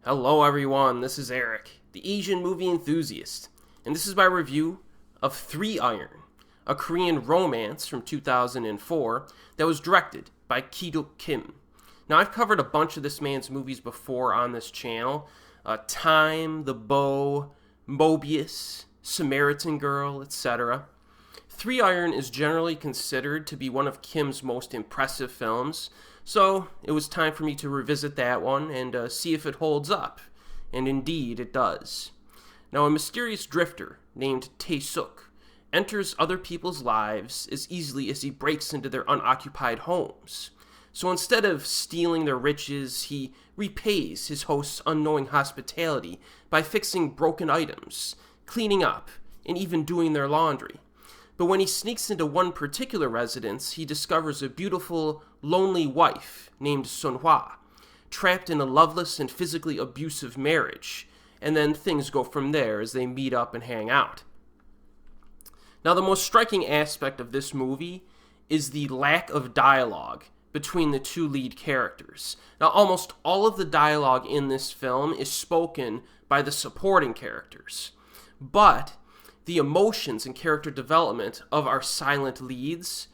Hello everyone, this is Erik, the Asian movie enthusiast, and this is my review of 3 Iron, a Korean romance from 2004 that was directed by Ki-duk Kim. Now I've covered a bunch of this man's movies before on this channel, Time, The Bow, Mobius, Samaritan Girl, etc. 3 Iron is generally considered to be one of Kim's most impressive films, so it was time for me to revisit that one and see if it holds up. And indeed, it does. Now, a mysterious drifter named Tae-suk enters other people's lives as easily as he breaks into their unoccupied homes. So instead of stealing their riches, he repays his host's unknowing hospitality by fixing broken items, cleaning up, and even doing their laundry. But when he sneaks into one particular residence, he discovers a beautiful, lonely wife named Sun-hwa, trapped in a loveless and physically abusive marriage, and then things go from there as they meet up and hang out. Now, the most striking aspect of this movie is the lack of dialogue between the two lead characters. Now, almost all of the dialogue in this film is spoken by the supporting characters, but the emotions and character development of our silent leads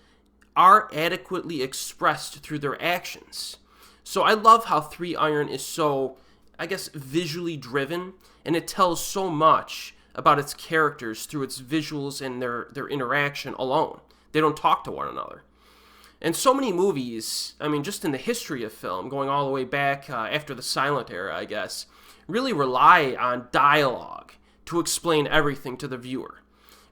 are adequately expressed through their actions. So I love how 3 Iron is so, visually driven, and it tells so much about its characters through its visuals and their interaction alone. They don't talk to one another. And so many movies, just in the history of film, going all the way back after the silent era, really rely on dialogue to explain everything to the viewer,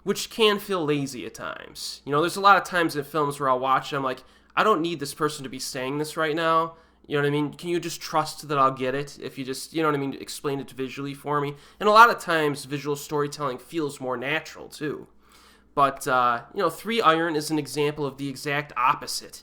which can feel lazy at times. There's a lot of times in films where I'll watch and I'm like, I don't need this person to be saying this right now. You know what I mean? Can you just trust that I'll get it if you just, explain it visually for me? And a lot of times visual storytelling feels more natural too. But, 3 Iron is an example of the exact opposite.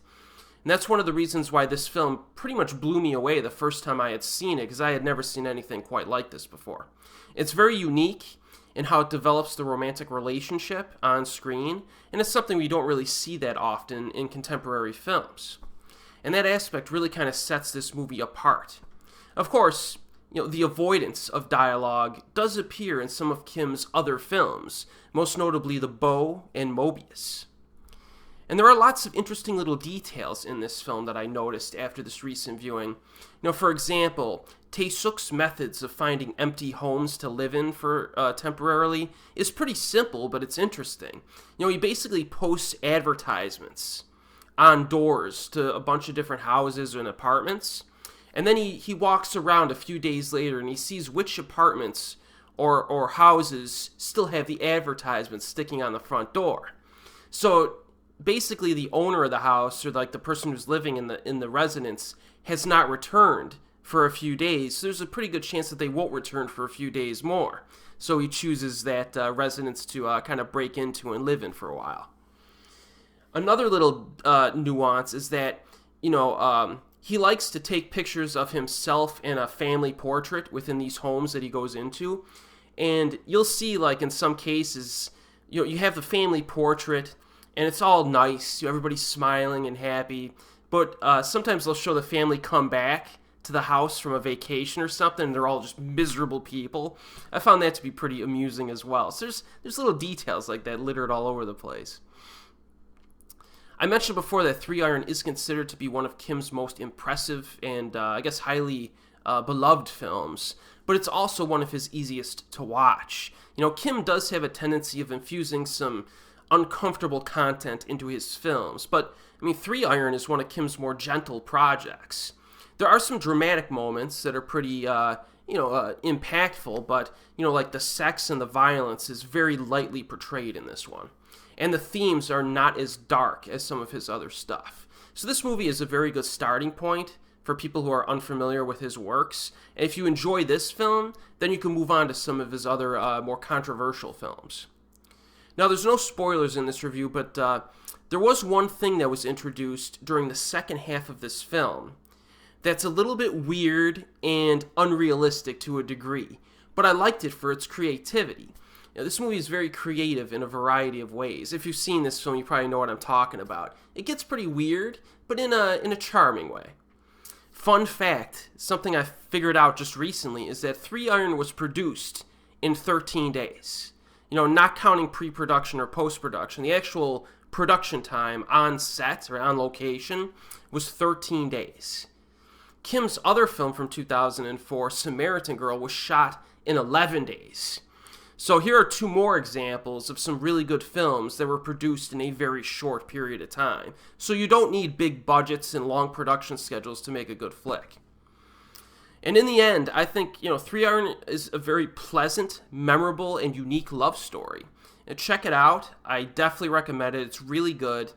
And that's one of the reasons why this film pretty much blew me away the first time I had seen it, because I had never seen anything quite like this before. It's very unique in how it develops the romantic relationship on screen, and it's something we don't really see that often in contemporary films. And that aspect really kind of sets this movie apart. Of course, the avoidance of dialogue does appear in some of Kim's other films, most notably The Bow and Mobius. And there are lots of interesting little details in this film that I noticed after this recent viewing. For example, Tae-suk's methods of finding empty homes to live in for temporarily is pretty simple, but it's interesting. He basically posts advertisements on doors to a bunch of different houses and apartments, and then he walks around a few days later and he sees which apartments or houses still have the advertisements sticking on the front door. So basically the owner of the house, or like the person who's living in the residence, has not returned for a few days. So there's a pretty good chance that they won't return for a few days more. So he chooses that residence to kind of break into and live in for a while. Another little nuance is that, he likes to take pictures of himself in a family portrait within these homes that he goes into. And you'll see, like, in some cases, you have the family portrait, and it's all nice. Everybody's smiling and happy. But sometimes they'll show the family come back to the house from a vacation or something, and they're all just miserable people. I found that to be pretty amusing as well. So there's little details like that littered all over the place. I mentioned before that 3 Iron is considered to be one of Kim's most impressive and, highly beloved films, but it's also one of his easiest to watch. Kim does have a tendency of infusing some uncomfortable content into his films, but, 3 Iron is one of Kim's more gentle projects. There are some dramatic moments that are pretty, impactful, but, like the sex and the violence is very lightly portrayed in this one. And the themes are not as dark as some of his other stuff. So this movie is a very good starting point for people who are unfamiliar with his works. And if you enjoy this film, then you can move on to some of his other more controversial films. Now, there's no spoilers in this review, but there was one thing that was introduced during the second half of this film that's a little bit weird and unrealistic to a degree, but I liked it for its creativity. This movie is very creative in a variety of ways. If you've seen this film, you probably know what I'm talking about. It gets pretty weird, but in a charming way. Fun fact, something I figured out just recently, is that 3 Iron was produced in 13 days. You know, not counting pre-production or post-production. The actual production time on set or on location was 13 days. Kim's other film from 2004, Samaritan Girl, was shot in 11 days. So here are 2 more examples of some really good films that were produced in a very short period of time. So you don't need big budgets and long production schedules to make a good flick. And in the end, I think, 3 Iron is a very pleasant, memorable, and unique love story. And check it out. I definitely recommend it. It's really good.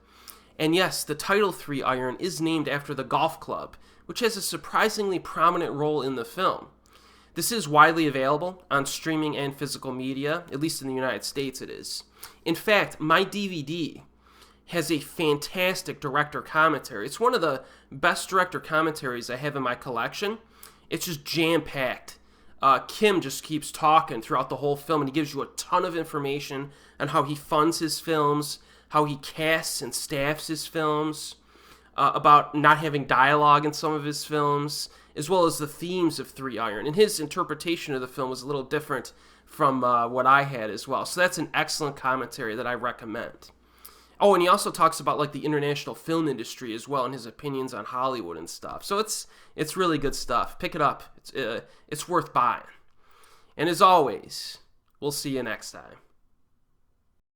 And yes, the title 3 Iron is named after the golf club, which has a surprisingly prominent role in the film. This is widely available on streaming and physical media, at least in the United States it is. In fact, my DVD has a fantastic director commentary. It's one of the best director commentaries I have in my collection. It's just jam-packed. Kim just keeps talking throughout the whole film, and he gives you a ton of information on how he funds his films, how he casts and staffs his films, about not having dialogue in some of his films, as well as the themes of 3 Iron. And his interpretation of the film was a little different from what I had as well. So that's an excellent commentary that I recommend. Oh, and he also talks about like the international film industry as well and his opinions on Hollywood and stuff. So it's really good stuff. Pick it up. It's worth buying. And as always, we'll see you next time.